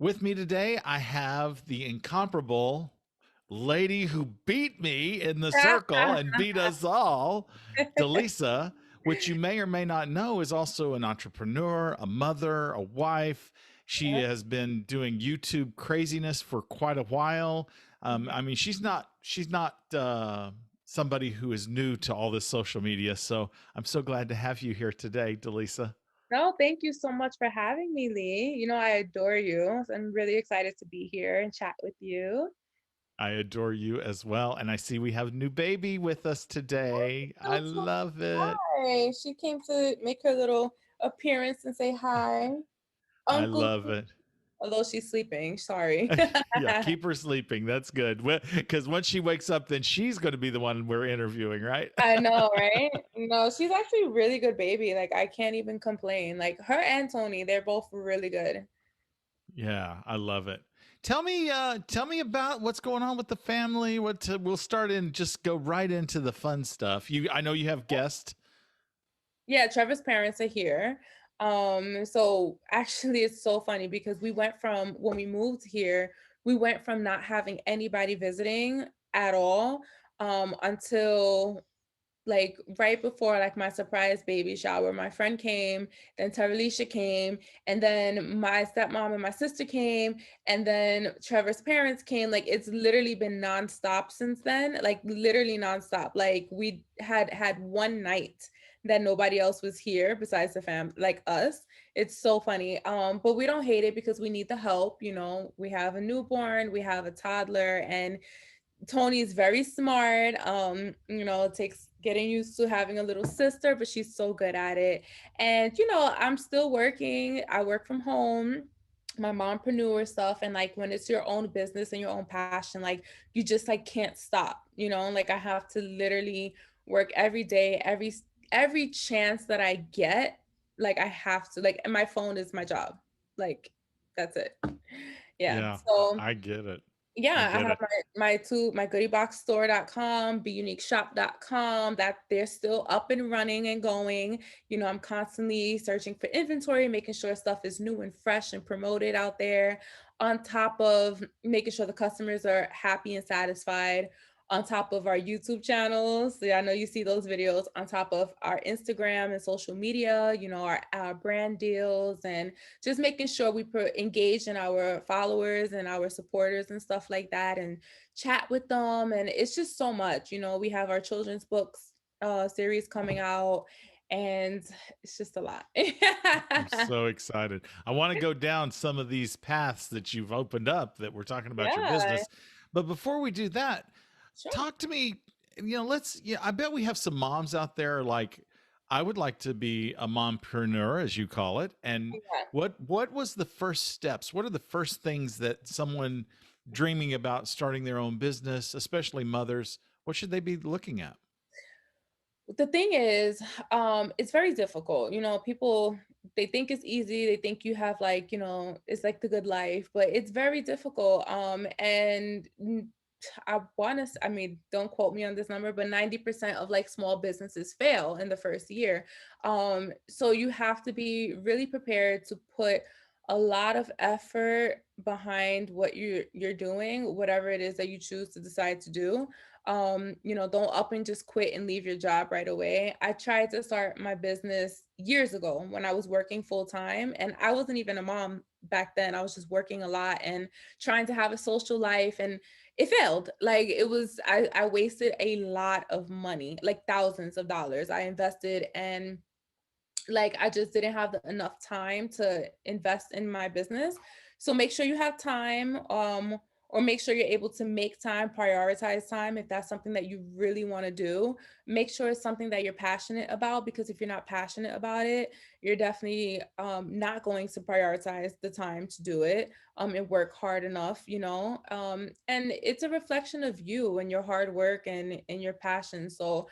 With me today, I have the incomparable lady who beat me in the circle and beat us all, Deleesa, which you may or may not know is also an entrepreneur, a mother, a wife. She has been doing YouTube craziness for quite a while. I mean, she's not somebody who is new to all this social media. So I'm so glad to have you here today, Deleesa. No, thank you so much for having me, Lee. I adore you. So I'm really excited to be here and chat with you. I adore you as well. And I see we have a new baby with us today. I So, so love it. hi. She came to make her little appearance and say hi. I Uncle, love it. although she's sleeping, sorry. Yeah, keep her sleeping. That's good. Because once she wakes up, then she's going to be the one we're interviewing, right? I know, right? No, she's actually a really good baby. Like, I can't even complain. Like, her and Tony, they're both really good. Yeah, I love it. Tell me about what's going on with the family. We'll start and just go right into the fun stuff. I know you have guests. Yeah, Trevor's parents are here. So actually it's so funny because we went from when we moved here, we went from not having anybody visiting at all, until like right before like my surprise baby shower. My friend came, then Teresa came, and then my stepmom and my sister came, and then Trevor's parents came. Like it's literally been nonstop since then, like literally nonstop. Like we had one night that nobody else was here besides the fam, like us. It's so funny. But we don't hate it because we need the help. We have a newborn, we have a toddler, and Tony is very smart. It takes getting used to having a little sister, but she's so good at it. And I'm still working. I work from home, my mompreneur stuff, and like when it's your own business and your own passion, like you just like can't stop. Like I have to literally work every day, every chance that I get, like I have to like, and my phone is my job. Like that's it. Yeah. Yeah, So I get it. I yeah, I get have it. my goodieboxstore.com, beuniqueshop.com, that they're still up and running and going. I'm constantly searching for inventory, making sure stuff is new and fresh and promoted out there, on top of making sure the customers are happy and satisfied, on top of our YouTube channels. Yeah, I know you see those videos, on top of our Instagram and social media, our brand deals, and just making sure we engage in our followers and our supporters and stuff like that, and chat with them. And it's just so much. We have our children's books series coming out, and it's just a lot. I'm so excited. I want to go down some of these paths that you've opened up that we're talking about your Yeah, business. But before we do that, sure. talk to me. I bet we have some moms out there like, I would like to be a mompreneur, as you call it. And Yeah. what was the first steps? What are the first things that someone dreaming about starting their own business, especially mothers, what should they be looking at? The thing is, it's very difficult. People, they think it's easy, they think you have like, it's like the good life, but it's very difficult. And I want to, I mean, don't quote me on this number, but 90% of like small businesses fail in the first year. So you have to be really prepared to put a lot of effort behind what you're doing, whatever it is that you choose to decide to do. Don't up and just quit and leave your job right away. I tried to start my business years ago when I was working full time, and I wasn't even a mom back then. I was just working a lot and trying to have a social life, and it failed. Like it was, I wasted a lot of money, like thousands of dollars I invested, and like I just didn't have enough time to invest in my business. So make sure you have time, or make sure you're able to make time, prioritize time if that's something that you really want to do. Make sure it's something that you're passionate about, because if you're not passionate about it, you're definitely not going to prioritize the time to do it, and work hard enough. And it's a reflection of you and your hard work and your passion. So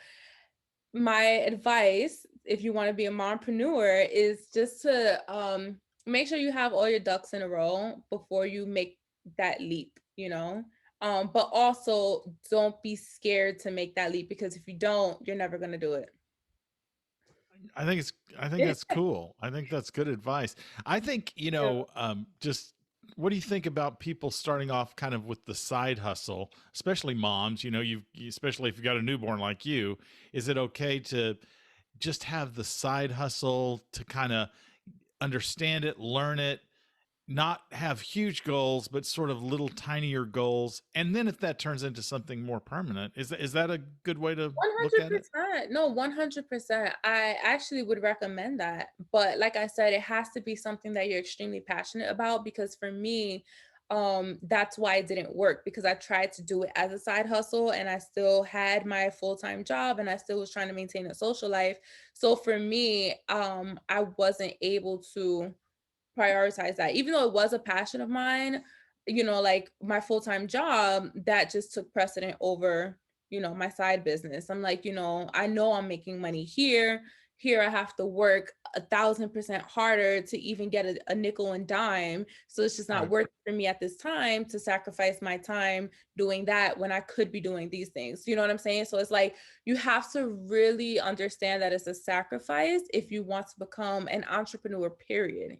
my advice, if you want to be a mompreneur, is just to make sure you have all your ducks in a row before you make that leap. But also don't be scared to make that leap, because if you don't, you're never going to do it. I think that's cool. I think that's good advice. I think, Yeah. just what do you think about people starting off kind of with the side hustle, especially moms? You know, especially if you got a newborn like you, is it okay to just have the side hustle to kind of understand it, learn it, not have huge goals, but sort of little tinier goals. And then if that turns into something more permanent, is that a good way to look at it? 100%. No, 100%. I actually would recommend that. But like I said, it has to be something that you're extremely passionate about because for me, that's why it didn't work because I tried to do it as a side hustle and I still had my full-time job and I still was trying to maintain a social life. So for me, I wasn't able to prioritize that. Even though it was a passion of mine, like my full-time job, that just took precedent over, my side business. I'm like, I know I'm making money here. Here I have to work 1,000% harder to even get a nickel and dime. So it's just not Right. worth it for me at this time to sacrifice my time doing that when I could be doing these things. You know what I'm saying? So it's like you have to really understand that it's a sacrifice if you want to become an entrepreneur, period,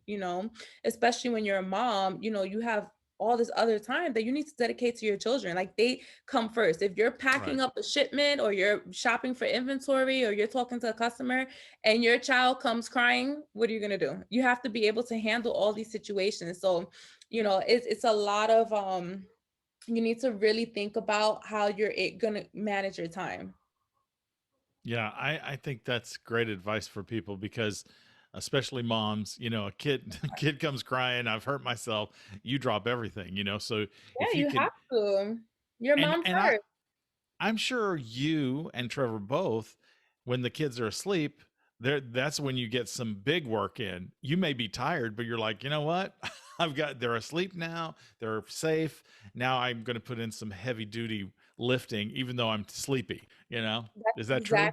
especially when you're a mom, you have all this other time that you need to dedicate to your children. Like they come first. If you're packing Right. up a shipment or you're shopping for inventory or you're talking to a customer and your child comes crying, what are you going to do? You have to be able to handle all these situations. So, it's a lot of you need to really think about how you're going to manage your time. Yeah, I think that's great advice for people because especially moms, you know, a kid a kid comes crying, I've hurt myself, you drop everything, you know. So if Yeah, you you could have to. Your mom and first. I'm sure you and Trevor both, when the kids are asleep, that's when you get some big work in. You may be tired, but you're like, you know what? They're asleep now, they're safe. Now I'm gonna put in some heavy duty lifting, even though I'm sleepy, you know? Is that true?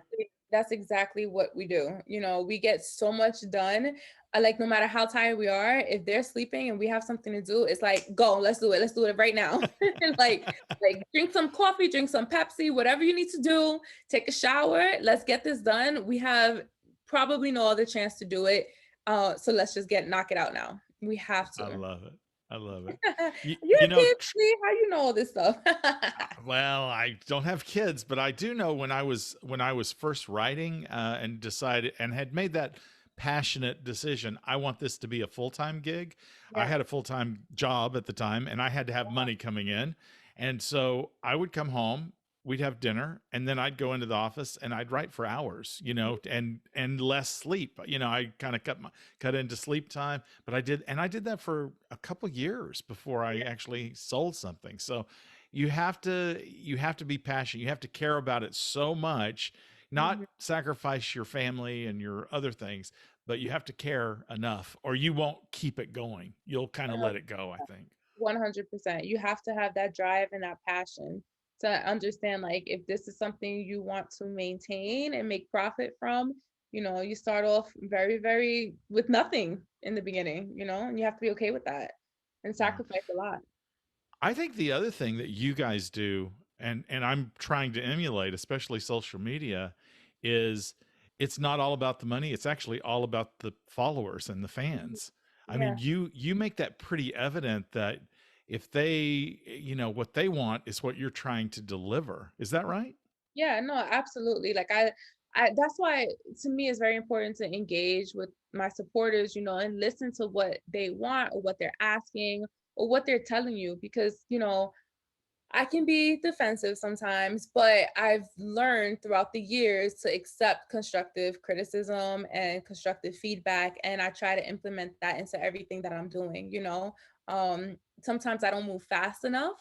That's exactly what we do. We get so much done. Like no matter how tired we are, if they're sleeping and we have something to do, it's like, go, let's do it. Let's do it right now. like drink some coffee, drink some Pepsi, whatever you need to do, take a shower, let's get this done. We have probably no other chance to do it. So let's just knock it out now. We have I to. love it. I love it. You're You a know, kid, see how you know all this stuff. well, I don't have kids, but I do know when I was first writing and decided and had made that passionate decision. I want this to be a full time gig. I Yeah. had a full time job at the time, and I had to have money coming in, and so I would come home. We'd have dinner, and then I'd go into the office and I'd write for hours, you know, and less sleep. You know, I kind of cut into sleep time, but I did that for a couple years before I actually sold something. So you have to be passionate. You have to care about it so much, not Mhm. sacrifice your family and your other things, but you have to care enough or you won't keep it going. You'll kind of let it go, I think. 100%. You have to have that drive and that passion to understand, like, if this is something you want to maintain and make profit from, you start off very, very with nothing in the beginning, and you have to be okay with that and Yeah. sacrifice a lot. I think the other thing that you guys do, and I'm trying to emulate, especially social media, is it's not all about the money. It's actually all about the followers and the Mhm. fans. I mean, Yeah. you make that pretty evident that if they, you know, what they want is what you're trying to deliver. Is that right? Yeah, no, absolutely. Like I that's why to me it's very important to engage with my supporters, and listen to what they want or what they're asking or what they're telling you because, I can be defensive sometimes, but I've learned throughout the years to accept constructive criticism and constructive feedback. And I try to implement that into everything that I'm doing. Sometimes I don't move fast enough.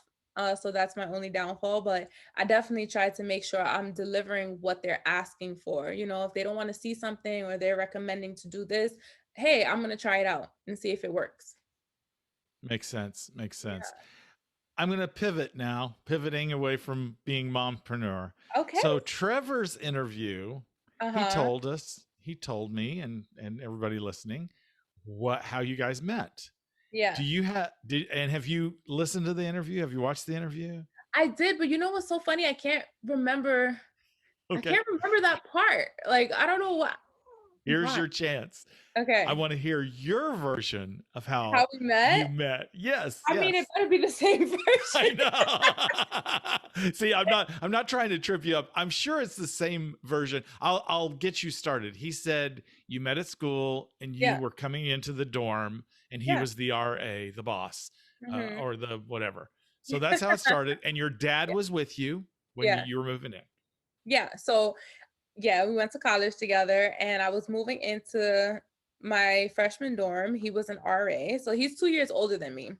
So that's my only downfall, but I definitely try to make sure I'm delivering what they're asking for. If they don't want to see something or they're recommending to do this, hey, I'm going to try it out and see if it works. Makes sense. Makes sense. Yeah. I'm going to pivot now, pivoting away from being mompreneur. Okay. So Trevor's interview, Uh-huh. he told me and everybody listening how you guys met. Do Yeah. you have did and have you listened to the interview? Have you watched the interview? I did, but you know what's so funny? I Okay. can't remember that part. Like, I don't know what. Here's Why? your chance. I Okay. want to hear your version of How how we you met? met. Yes, I mean, it yes. better be the same I version. know. See, I'm not trying to trip you up. I'm sure it's the same version. I'll get you started. He said you met at school and you Yeah. were coming into the dorm and he Yeah. was the RA, the boss, Mhm. or the whatever. So that's how it started. And your dad was with you when Yeah. you were moving in. Yeah. So, yeah, we went to college together and I was moving into my freshman dorm. He was an RA. So he's 2 years older than me.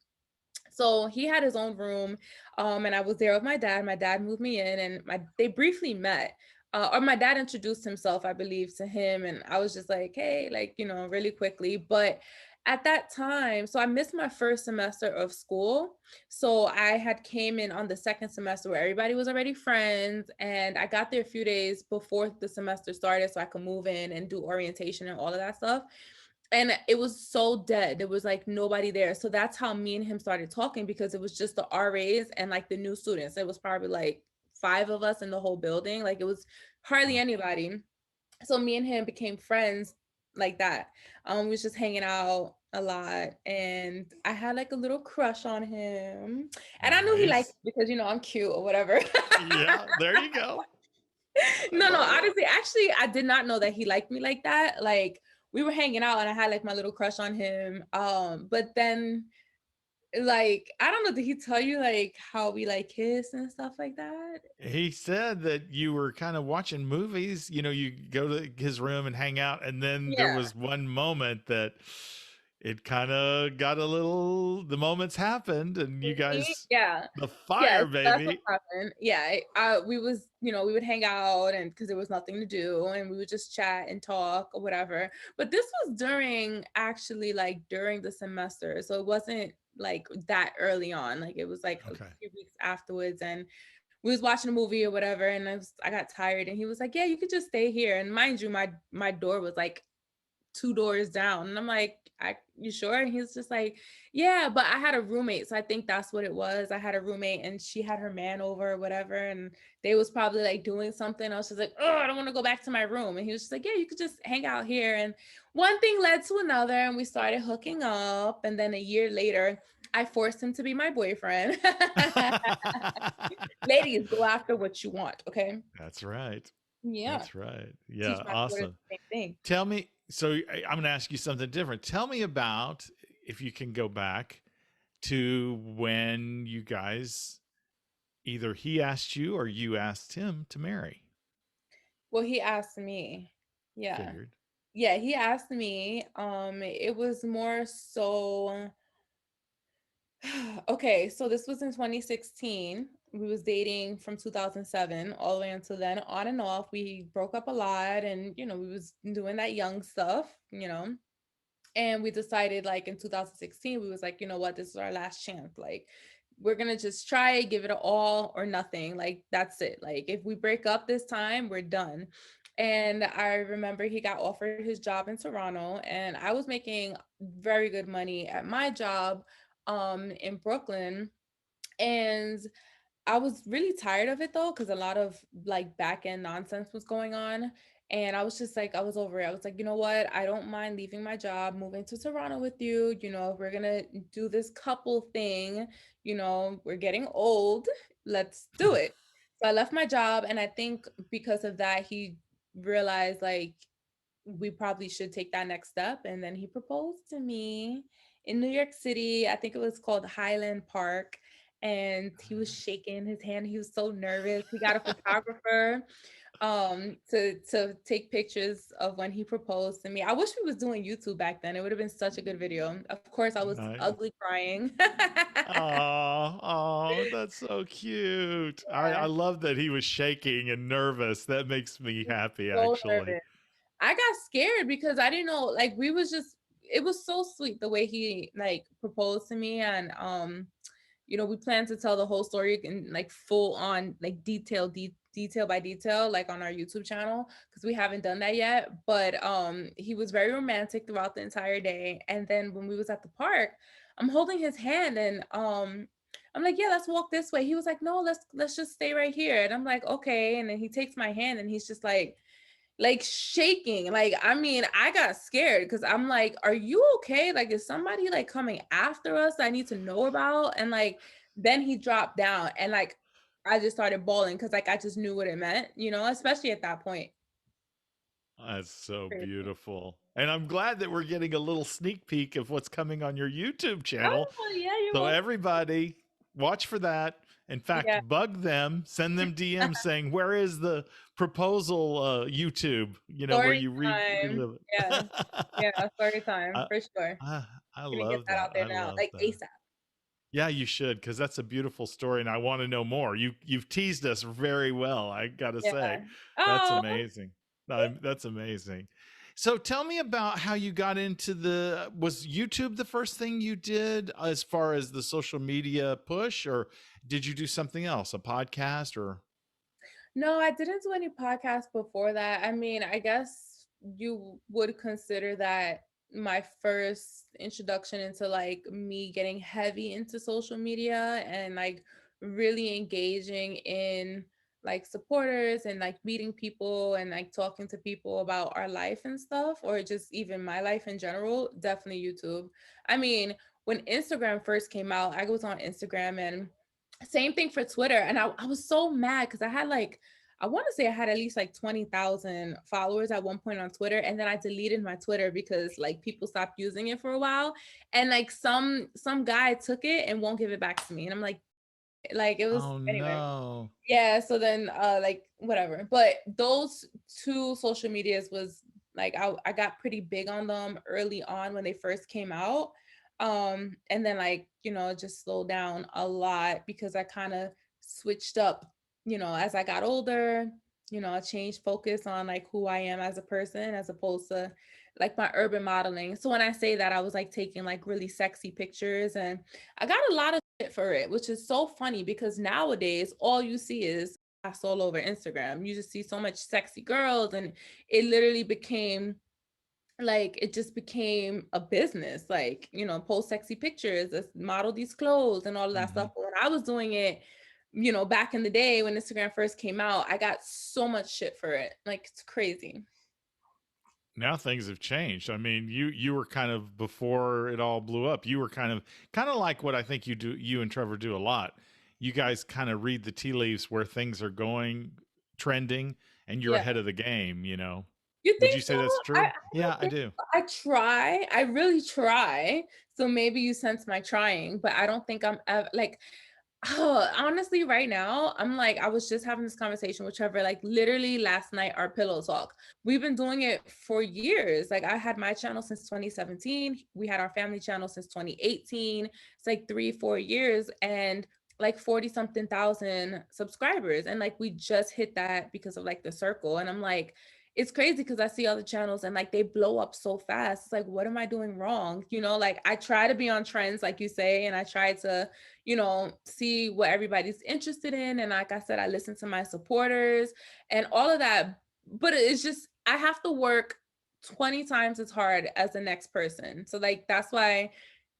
So he had his own room, and I was there with my dad. My dad moved me in, and they briefly met. Or my dad introduced himself, I believe, to him, and I was just like, "Hey," like really quickly. But at that time, so I missed my first semester of school. So I had came in on the second semester where everybody was already friends, and I got there a few days before the semester started, so I could move in and do orientation and all of that stuff. And it was so dead. There was like nobody there. So that's how me and him started talking, because it was just the RAs and like the new students. It was probably like five of us in the whole building. Like it was hardly Wow. anybody. So me and him became friends like that. We was just hanging out a lot, and I had like a little crush on him. And I knew he liked Nice. me because I'm cute or whatever. Yeah, there you go. I No, love it. honestly, actually, I did not know that he liked me like that. Like we were hanging out and I had like my little crush on him. But then like I don't know, did he tell you like how we like kiss and stuff like that? He said that you were kind of watching movies. You go to his room and hang out, and then there Yeah. was one moment that it kind of got a little. The moments happened, and you Mhm. guys, Yeah. the Yes, fire, that's what baby. happened. Yeah, we was, we would hang out and because there was nothing to do and we would just chat and talk or whatever. But this was during actually like during the semester. So it wasn't like that early on. Like it was like a Okay. few weeks afterwards and we was watching a movie or whatever and I got tired and he was like, "Yeah, you could just stay here." And mind you, my door was like two doors down. And I'm like, you sure? And he's just like, yeah, but I had a roommate. So I think that's what it was. I had a roommate and she had her man over or whatever. And they was probably like doing something. I was just like, oh, I don't want to go back to my room. And he was just like, yeah, you could just hang out here. And one thing led to another and we started hooking up. And then a year later, I forced him to be my boyfriend. Ladies, go after what you want. Okay. That's right. Yeah. That's right. Teach Yeah. my daughters Awesome. the same thing. Tell me. So I'm going to ask you something different. Tell me about, if you can go back to when you guys, either he asked you or you asked him to marry. Well, he asked me. Yeah. Figured. Yeah, he asked me. It was more so okay, so this was in 2016. We was dating from 2007 all the way until then, on and off. We broke up a lot and we was doing that young stuff. And we decided like in 2016, we was like, you know what, this is our last chance. Like we're gonna just try it, give it a all or nothing. Like that's it. Like if we break up this time, we're done. And I remember he got offered his job in Toronto, and I was making very good money at my job in Brooklyn. And I was really tired of it though, because a lot of like back end nonsense was going on. And I was just like, I was over it. I was like, you know what? I don't mind leaving my job, moving to Toronto with you. We're gonna do this couple thing. We're getting old. Let's do it. So I left my job. And I think because of that, he realized like we probably should take that next step. And then he proposed to me in New York City. I think it was called Highland Park. And he was shaking his hand. He was so nervous. He got a photographer to take pictures of when he proposed to me. I wish we was doing YouTube back then. It would have been such a good video. Of course, I was Nice. ugly crying. Oh, oh, that's so cute. I Yeah, love that he was shaking and nervous. That makes me happy, so actually. nervous. I got scared because I didn't know, like we was just it was so sweet the way he like proposed to me. And we plan to tell the whole story in like full on like detail by detail, like on our YouTube channel, because we haven't done that yet. But he was very romantic throughout the entire day. And then when we was at the park, I'm holding his hand and I'm like, yeah, let's walk this way. He was like, no, let's just stay right here. And I'm like, okay. And then he takes my hand and he's just like, like shaking. Like, I mean, I got scared because I'm like, are you okay? Like, is somebody like coming after us that I need to know about? And like, then he dropped down and like, I just started bawling because like I just knew what it meant, especially at that point. That's so Crazy. beautiful. And I'm glad that we're getting a little sneak peek of what's coming on your YouTube channel. Oh, yeah, you're So welcome. everybody, watch for that. In Yeah, fact, bug them, send them DMs saying, "Where is the proposal YouTube, where story you time. relive Yeah, it." yeah, story time I, for sure. I Gonna get love that that. out there I now, love like that. ASAP. Yeah, you should, because that's a beautiful story, and I want to know more. You've teased us very well, I gotta Yeah. say. That's Oh, amazing. That's amazing. So tell me about how you got into was YouTube the first thing you did as far as the social media push, or did you do something else, a podcast or? no, I didn't do any podcasts before that. I mean, I guess you would consider that my first introduction into like me getting heavy into social media and like really engaging in like supporters and like meeting people and like talking to people about our life and stuff, or just even my life in general. Definitely YouTube. I mean, when Instagram first came out, I was on Instagram, and same thing for Twitter. And I was so mad because I had like, I want to say I had at least like 20,000 followers at one point on Twitter. And then I deleted my Twitter because like people stopped using it for a while. And like some guy took it and won't give it back to me. And I'm like it was Oh anyway. no. Yeah, so then like whatever. But those two social medias was like I got pretty big on them early on when they first came out. And then like, it just slowed down a lot because I kind of switched up, as I got older, I changed focus on like who I am as a person as opposed to like my urban modeling. So when I say that, I was like taking like really sexy pictures, and I got a lot of shit for it, which is so funny because nowadays all you see is ass all over Instagram. You just see so much sexy girls, and it literally became like it just became a business. Like, post sexy pictures, let's model these clothes and all of that Hmm. stuff. But when I was doing it, back in the day when Instagram first came out, I got so much shit for it. Like it's crazy. Now things have changed. I mean, you were kind of before it all blew up. You were kind of like what I think you and Trevor do a lot. You guys kind of read the tea leaves where things are going, trending, and you're Yeah. ahead of the game. You Would think you so? say that's I true? don't Yeah, I think do. so. I try. I really try. So maybe you sense my trying, but I don't think I'm like, oh, honestly, right now, I'm like, I was just having this conversation with Trevor, like literally last night, our pillow talk. We've been doing it for years. Like, I had my channel since 2017. We had our family channel since 2018. It's like 3, 4 years and like 40 something thousand subscribers. And like, we just hit that because of like the circle. And I'm like, it's crazy because I see other channels and like they blow up so fast. It's like, what am I doing wrong? Like I try to be on trends, like you say, and I try to see what everybody's interested in. And like I said, I listen to my supporters and all of that. But it's just, I have to work 20 times as hard as the next person. So, like, that's why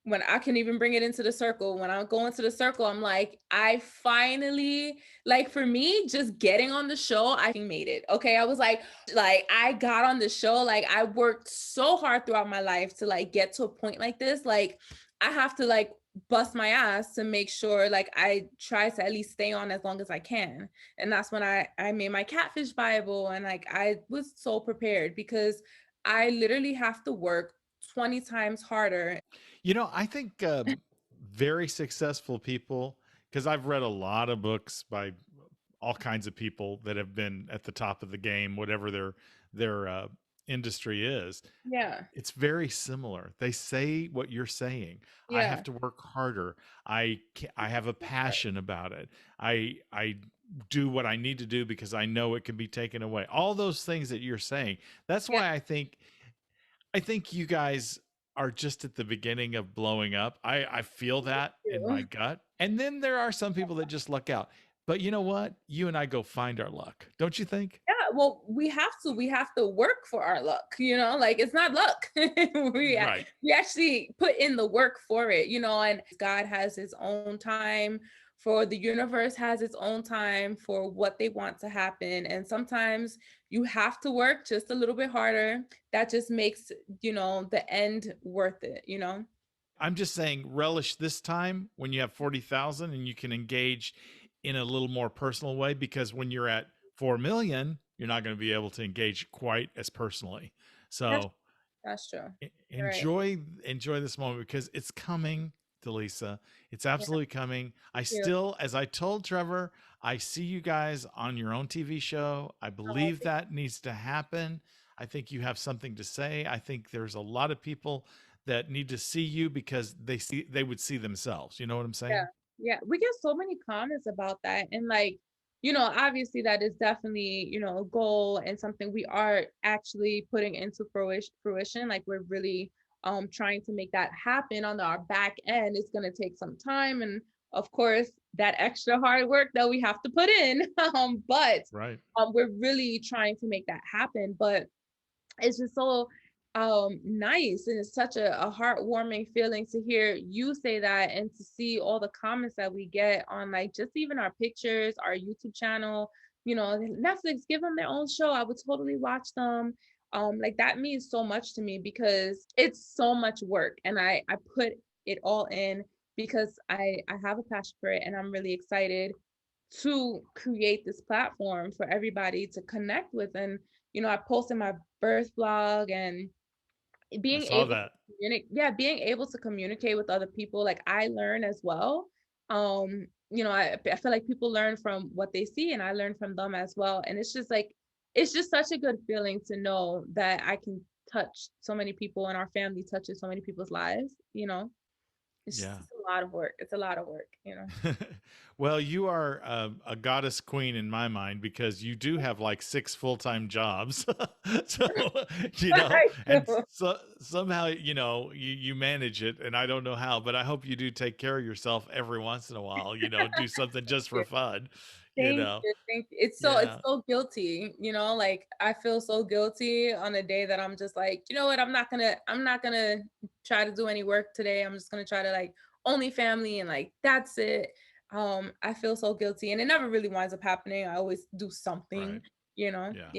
when I can even bring it into the circle, when I go into the circle, I'm like, I finally, like, for me, just getting on the show, I made it. Okay. I was like, I got on the show. Like, I worked so hard throughout my life to like get to a point like this. Like, I have to like bust my ass to make sure like I try to at least stay on as long as I can. And that's when I made my catfish Bible, and like I was so prepared because I literally have to work 20 times harder. I think very successful people, because I've read a lot of books by all kinds of people that have been at the top of the game, whatever their industry is. Yeah. It's very similar. They say what you're saying. I have Yeah. to work harder. I have a passion about it. I do what I need to do because I know it can be taken away. All those things that you're saying. That's Yeah. why I think you guys are just at the beginning of blowing up. I feel that in my True. gut. And then there are some people that just luck out. But you know what? You and I go find our luck. Don't you think? Yeah, well, we have to work for our luck, like it's not luck. Right. We actually put in the work for it, and God has his own time, for the universe has its own time for what they want to happen. And sometimes you have to work just a little bit harder. That just makes, the end worth it. I'm just saying, relish this time when you have 40,000 and you can engage in a little more personal way, because when you're at 4 million, you're not going to be able to engage quite as personally. That's So that's true. You're right. enjoy this moment because it's coming, Delisa. It's Yeah, absolutely coming. I thank you. still, as I told Trevor, I see you guys on your own TV show. I Oh, believe that needs to happen. I think you have something to say. I think there's a lot of people that need to see you because they would see themselves. You know what I'm yeah, saying? yeah. We get so many comments about that. And like, obviously that is definitely, a goal and something we are actually putting into fruition. Like we're really trying to make that happen on our back end. It's gonna take some time, and of course that extra hard work that we have to put in. But Right. we're really trying to make that happen. But it's just so nice, and it's such a heartwarming feeling to hear you say that, and to see all the comments that we get on, like, just even our pictures, our YouTube channel. Netflix, give them their own show, I would totally watch them. Like, that means so much to me because it's so much work, and I put it all in because I have a passion for it, and I'm really excited to create this platform for everybody to connect with. And I posted my birth blog, and I being saw able to that. being able to communicate with other people, like, I learn as well. I feel like people learn from what they see, and I learn from them as well. And it's just like, it's just such a good feeling to know that I can touch so many people, and our family touches so many people's lives. Yeah. It's a lot of work. It's a lot of work. Well, you are a goddess queen in my mind because you do have like 6 full-time jobs. So, I and do. somehow, you manage it. And I don't know how, but I hope you do take care of yourself every once in a while, do something just for fun, you Thank know? you, thank you. It's Yeah. so guilty, like, I feel so guilty on a day that I'm just like, you know what, I'm not gonna try to do any work today. I'm just gonna try to, like, only family, and, like, that's it. I feel so guilty, and it never really winds up happening. I always do something, Right. Yeah. yeah.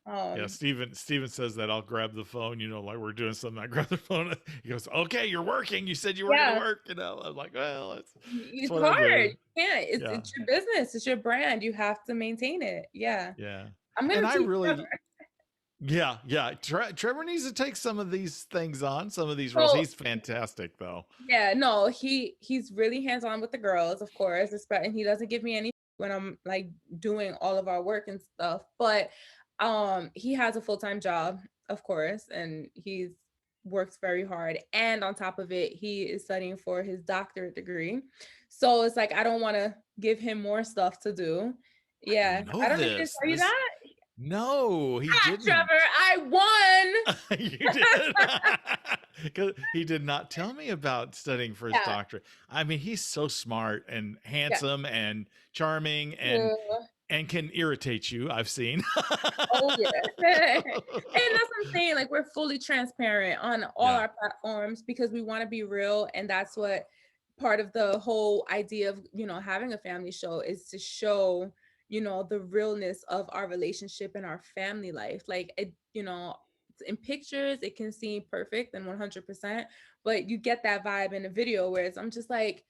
Yeah, Um, Steven says that I'll grab the phone, like we're doing something. I grab the phone. He goes, "Okay, you're working. You said you were going to yeah, work." I'm like, "Well, it's it's what I hard. do." You can't. It's Yeah, it's your business. It's your brand. You have to maintain it. Yeah. yeah. I'm And gonna I teach really, Trevor. yeah, yeah. Trevor needs to take some of these things on, some of these roles. So, He's fantastic, though. yeah, no, he's really hands-on with the girls, of course, and he doesn't give me any when I'm, like, doing all of our work and stuff. But he has a full-time job, of course, and he's works very hard. And on top of it, he is studying for his doctorate degree. So it's like, I don't want to give him more stuff to do. I Yeah. didn't know I don't know if he this. tell you This that. No, he Ah, Trevor, didn't. I won. You did. 'Cause he did not tell me about studying for his Yeah, doctorate. I mean, he's so smart and yeah. handsome and charming Yeah. and can irritate you. I've seen. Oh, yeah. And that's what I'm saying, like, we're fully transparent on all Yeah, our platforms because we wanna be real, and that's what part of the whole idea of, having a family show is, to show, the realness of our relationship and our family life. Like, in pictures, it can seem perfect and 100%, but you get that vibe in a video, whereas I'm just like,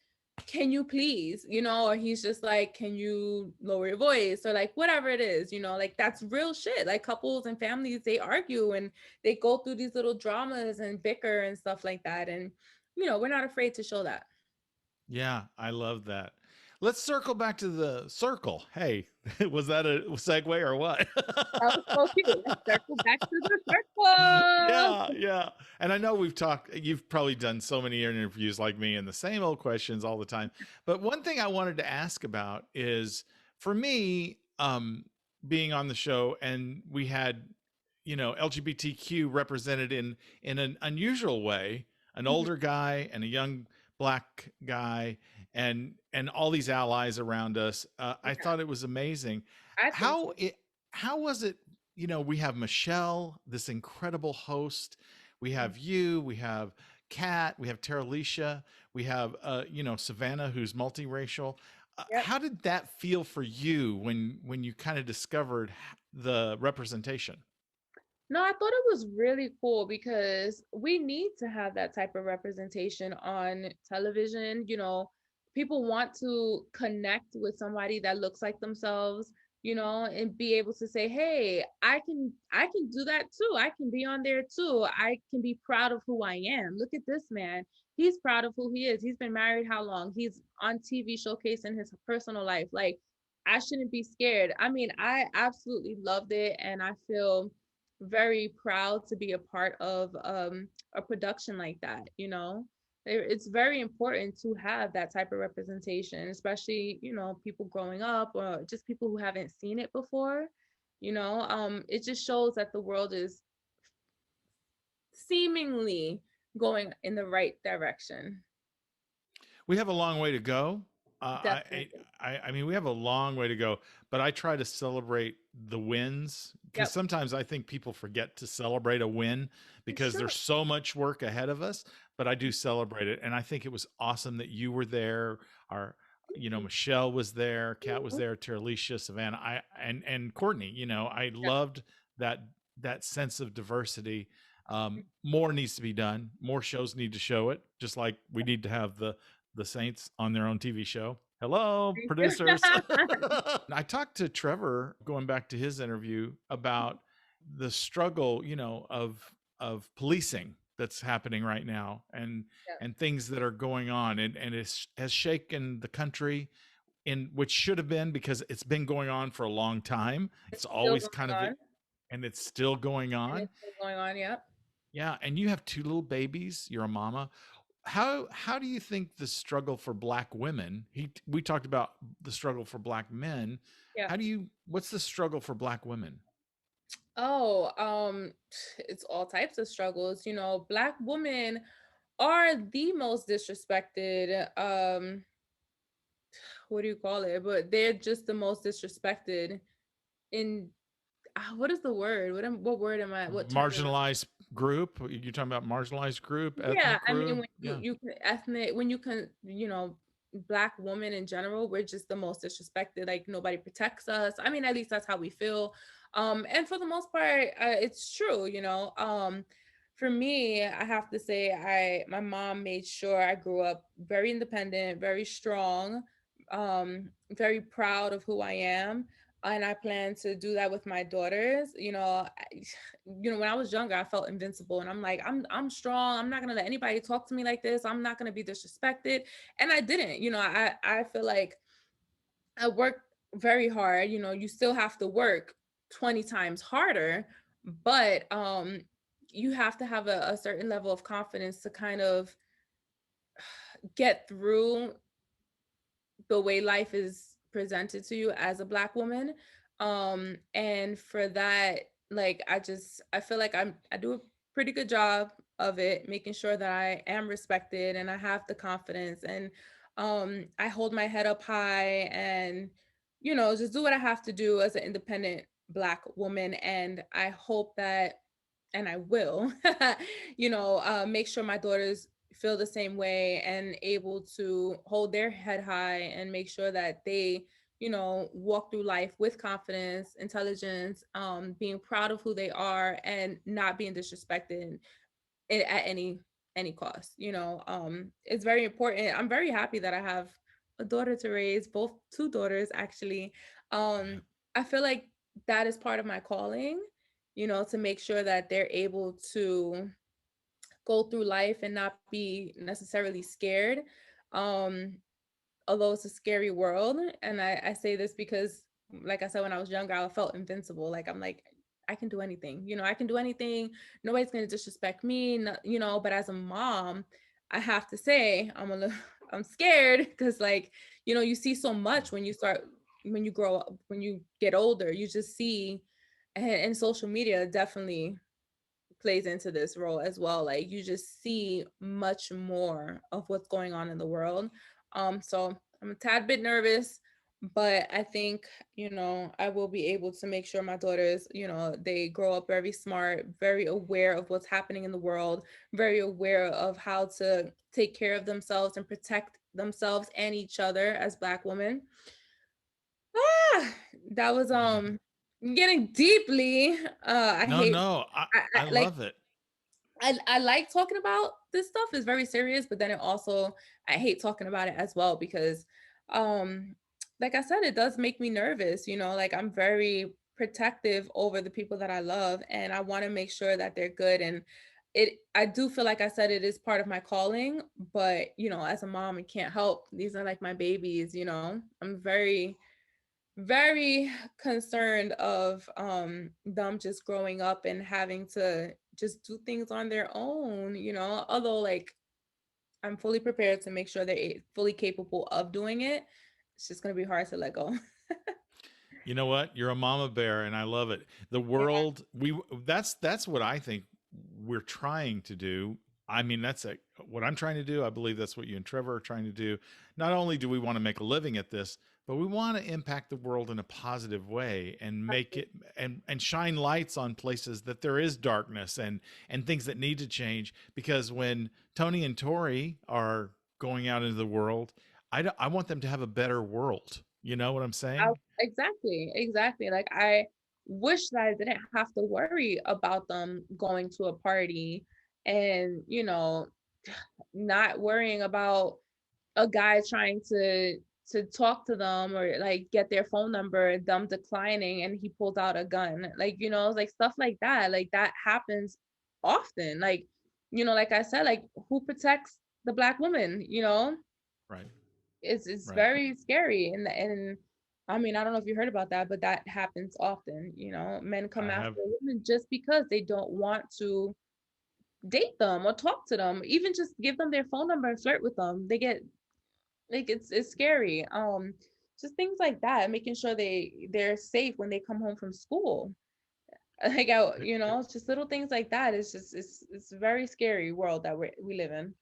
can you please, or he's just like, can you lower your voice, or, like, whatever it is, like, that's real shit. Like, couples and families, they argue, and they go through these little dramas and bicker and stuff like that. And we're not afraid to show that. yeah, I love that. Let's circle back to the circle. Hey, was that a segue or what? That was so cute. Let's circle back to the circle. Yeah, yeah. And I know you've probably done so many interviews like me and the same old questions all the time. But one thing I wanted to ask about is, for me, being on the show, and we had, LGBTQ represented in an unusual way, an Mhm. older guy and a young black guy, and all these allies around us. I Yeah, thought it was amazing. I think How so. how was it? We have Michelle, this incredible host. We Mm. have you. We have Kat. We have Teralicia. We have Savannah, who's multiracial. Yep. How did that feel for you when you kind of discovered the representation? No, I thought it was really cool because we need to have that type of representation on television. People want to connect with somebody that looks like themselves, and be able to say, "Hey, I can do that too. I can be on there too. I can be proud of who I am. Look at this man. He's proud of who he is. He's been married how long? He's on TV showcasing his personal life. Like, I shouldn't be scared." I mean, I absolutely loved it, and I feel very proud to be a part of a production like that. It's very important to have that type of representation, especially people growing up or just people who haven't seen it before. It just shows that the world is seemingly going in the right direction. We have a long way to go. Definitely. I mean, we have a long way to go, but I try to celebrate the wins because Yep. sometimes I think people forget to celebrate a win It's because true. there's so much work ahead of us. But I do celebrate it, and I think it was awesome that you were there. Our, Michelle was there, Kat was Mhm. there, Teralicia, Savannah, and Courtney. I Yep. loved that sense of diversity. More needs to be done. More shows need to show it, just like we need to have the Saints on their own TV show. Hello, Thank you. producers. I talked to Trevor going back to his interview about the struggle, of policing that's happening right now Yep. and things that are going on and it has shaken the country in which should have been because it's been going on for a long time. It's It's still always kind of going on, and it's still going and on. it's still going on. Yep. Yeah, and you have two little babies. You're a mama. How do you think the struggle for black women? We talked about the struggle for black men. Yeah. What's the struggle for black women? Oh, it's all types of struggles. Black women are the most disrespected. What do you call it? But they're just the most disrespected in what is the word? What word am I? What term am I? Marginalized group? You're talking about marginalized group, Yeah, ethnic I mean, group? when you Yeah. you can ethnic, when you can, black women in general, we're just the most disrespected. Like, nobody protects us. I mean, at least that's how we feel. And for the most part, it's true. For me, I have to say, my mom made sure I grew up very independent, very strong, very proud of who I am. And I plan to do that with my daughters. When I was younger, I felt invincible, and I'm like, I'm strong. I'm not gonna let anybody talk to me like this. I'm not gonna be disrespected, and I didn't. I feel like I worked very hard. You still have to work 20 times harder, but you have to have a certain level of confidence to kind of get through the way life is presented to you as a black woman. And for that, like, I feel like I do a pretty good job of it, making sure that I am respected and I have the confidence, and I hold my head up high, and just do what I have to do as an independent black woman. And I hope that, and I will, make sure my daughters feel the same way and able to hold their head high and make sure that they, walk through life with confidence, intelligence, being proud of who they are, and not being disrespected at any cost. It's very important. I'm very happy that I have a daughter to raise, both two daughters actually. I feel like that is part of my calling, to make sure that they're able to go through life and not be necessarily scared. Um, Although it's a scary world. And I say this because, like I said, when I was younger, I felt invincible. Like, I'm like, I can do anything. I can do anything. Nobody's gonna disrespect me. But as a mom, I have to say I'm scared because, like, you see so much when you grow up, when you get older, you just see, and social media definitely plays into this role as well. Like, you just see much more of what's going on in the world. So I'm a tad bit nervous, But I think, I will be able to make sure my daughters, they grow up very smart, very aware of what's happening in the world, very aware of how to take care of themselves and protect themselves and each other as Black women. Ah, that was Yeah. getting deeply. I No, hate no, I like love it. I like talking about this stuff. It's very serious, but then it also I hate talking about it as well because um like I said, it does make me nervous, like I'm very protective over the people that I love and I want to make sure that they're good and I do feel like I said it is part of my calling, but as a mom, I can't help. These are like my babies. I'm very very concerned of them just growing up and having to just do things on their own, although like I'm fully prepared to make sure they're fully capable of doing it. It's just going to be hard to let go. You know what? You're a mama bear, and I love it. The Yeah. world, that's what I think we're trying to do. I mean, what I'm trying to do. I believe that's what you and Trevor are trying to do. Not only do we want to make a living at this, but we want to impact the world in a positive way and make it and shine lights on places that there is darkness and things that need to change. Because when Tony and Tori are going out into the world, I want them to have a better world. You know what I'm saying? Exactly. Like I wish that I didn't have to worry about them going to a party and, not worrying about a guy trying to talk to them or like get their phone number, them declining and he pulls out a gun. Like, like stuff like that happens often. Like, like I said, like who protects the Black woman, Right. it's Right. very scary and I mean, I don't know if you heard about that, but that happens often. Men come I after have. women just because they don't want to date them or talk to them, even just give them their phone number and flirt with them. They get like it's scary. Just things like that, making sure they're safe when they come home from school. Like just little things like that. It's just it's a very scary world that we live in.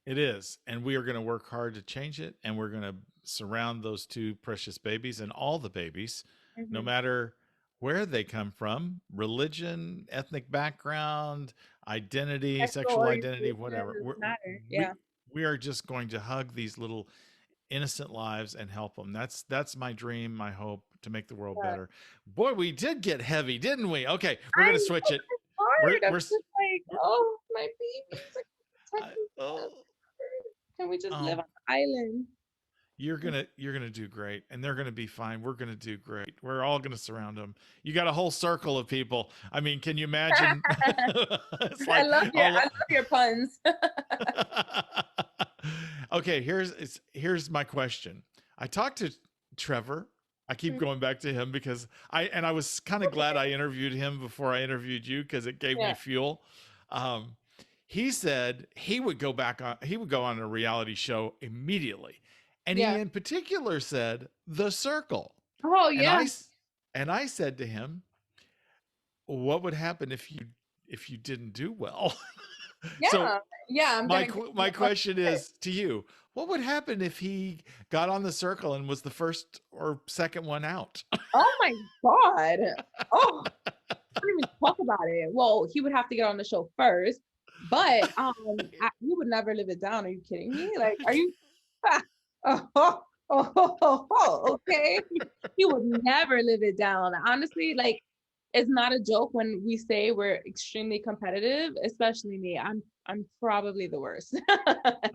It is. And we are going to work hard to change it. And we're going to surround those two precious babies and all the babies, no Hmm. matter where they come from, religion, ethnic background, identity, Sexual sexual identity, orientation whatever. doesn't matter. We, Yeah. we are just going to hug these little innocent lives and help them. That's my dream, my hope to make the world Yeah. better. Boy, we did get heavy, didn't we? Okay, we're I going to know switch it. it's We're, hard. I'm we're, just like, we're oh, my babies are I, protecting oh, us. Can we just live oh, on the island? you're gonna do great, and they're gonna be fine. We're gonna do great. We're all gonna surround them. You got a whole circle of people. I mean, can you imagine? It's like I all. love your puns. Okay, here's my question. I talked to Trevor. I keep going back to him because I was kind of glad I interviewed him before I interviewed you because it gave me Yeah. fuel. Um, he said he would go on a reality show immediately, and he Yeah. in particular said The Circle, Oh and yeah. I said to him, what would happen if you didn't do well? So Yeah. Yeah. I'm gonna give my you a question is to you: what would happen if he got on The Circle and was the first or second one out? Oh my God. Oh, don't even talk about it. Well, he would have to get on the show first, but he would never live it down. Are you kidding me? Like, are you? Oh, okay. He would never live it down. Honestly, like, it's not a joke when we say we're extremely competitive, especially me. I'm probably the worst.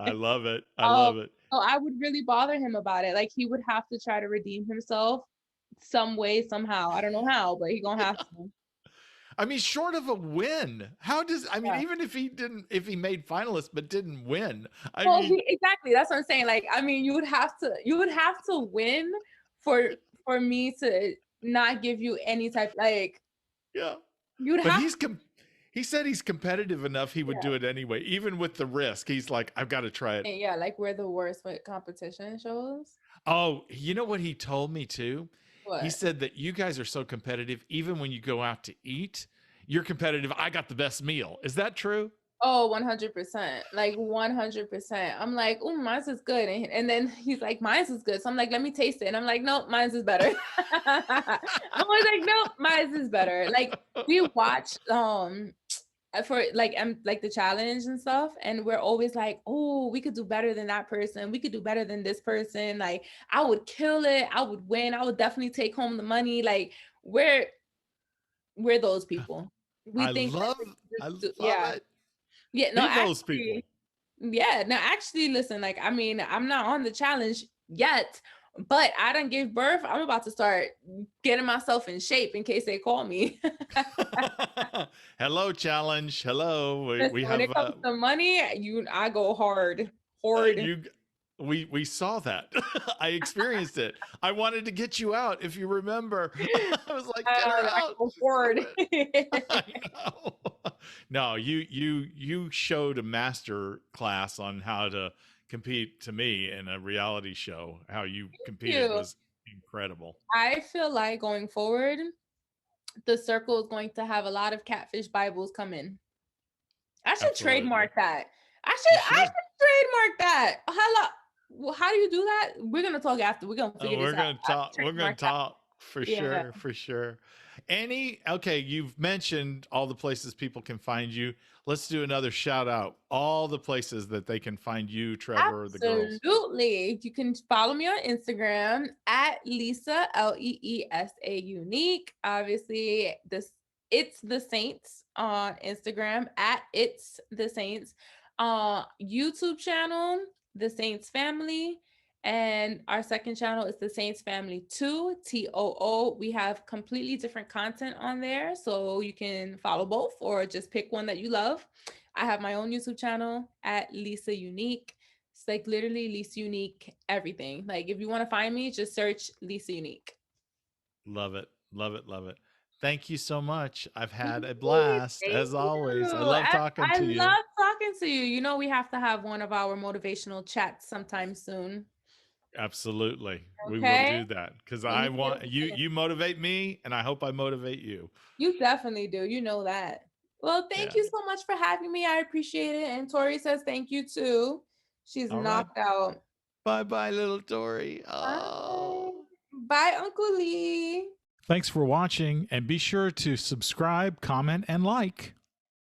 I love it. I Um, love it. so I would really bother him about it. Like he would have to try to redeem himself some way, somehow. I don't know how, but he gonna have to. I mean, short of a win, how does I mean, Yeah. even if he made finalists but didn't win, I Well, mean, exactly. That's what I'm saying. Like, I mean, you would have to win for for me to not give you any type like yeah. you'd But have he said he's competitive enough he would yeah. do it anyway, even with the risk. He's like, I've got to try it. And yeah, like we're the worst with competition shows. Oh, you know what he told me too? He What? said that you guys are so competitive, even when you go out to eat, you're competitive. I got the best meal. Is that true? Oh, 100%. Like 100%. I'm like, oh, mine's is good. And then he's like, mine's is good. So I'm like, let me taste it. And I'm like, nope, mine's is better. I'm always like, nope, mine's is better. Like we watch for like the challenge and stuff, and we're always like, oh, we could do better than that person, we could do better than this person, like I would kill it, I would win, I would definitely take home the money. Like we're we're those people. We I think that love, we can I love yeah, it. yeah, no, Be those people. actually, yeah, no, actually, listen, like, I mean, I'm not on the challenge yet, but I done gave birth. I'm about to start getting myself in shape in case they call me. Hello, challenge. Hello. We Listen, when have it comes to money, I go hard, hard. you. We saw that. I experienced it. I wanted to get you out. If you remember, I was like, get her I out. go She's gonna hard. win. I know. No, you showed a master class on how to compete to me in a reality show. How you competed You. was incredible. I feel like going forward, the circle is going to have a lot of catfish Bibles come in. I should Absolutely. trademark that. You I should. should trademark that. Hello. Well, how do you do that? We're gonna talk after. We're gonna figure this We're out. gonna I talk. should We're gonna trademark that. talk for Yeah. sure. For sure. Okay, you've mentioned all the places people can find you. Let's do another shout out. All the places that they can find you, Trevor, or the girls. Absolutely. You can follow me on Instagram at Lisa Leesa Unique. Obviously, this it's the Saints on Instagram at it's the Saints. YouTube channel, the Saints Family. And our second channel is the Saints Family 2, TOO. We have completely different content on there. So you can follow both or just pick one that you love. I have my own YouTube channel at Lisa Unique. It's like literally Lisa Unique everything. Like if you want to find me, just search Lisa Unique. Love it. Love it. Love it. Thank you so much. I've had a Yay, blast thank as always. I you. love talking I to you. love talking to you. You know, we have to have one of our motivational chats sometime soon. Absolutely. We will Okay. do that because Let I me see want you, if you motivate me and I hope I motivate you. you definitely do. You know that. Well, thank Yeah. you so much for having me. I appreciate it. And Tori says thank you too. She's All right. knocked out. Bye bye, little Tori. Bye. Oh. Bye, Uncle Lee. Thanks for watching and be sure to subscribe, comment, and like.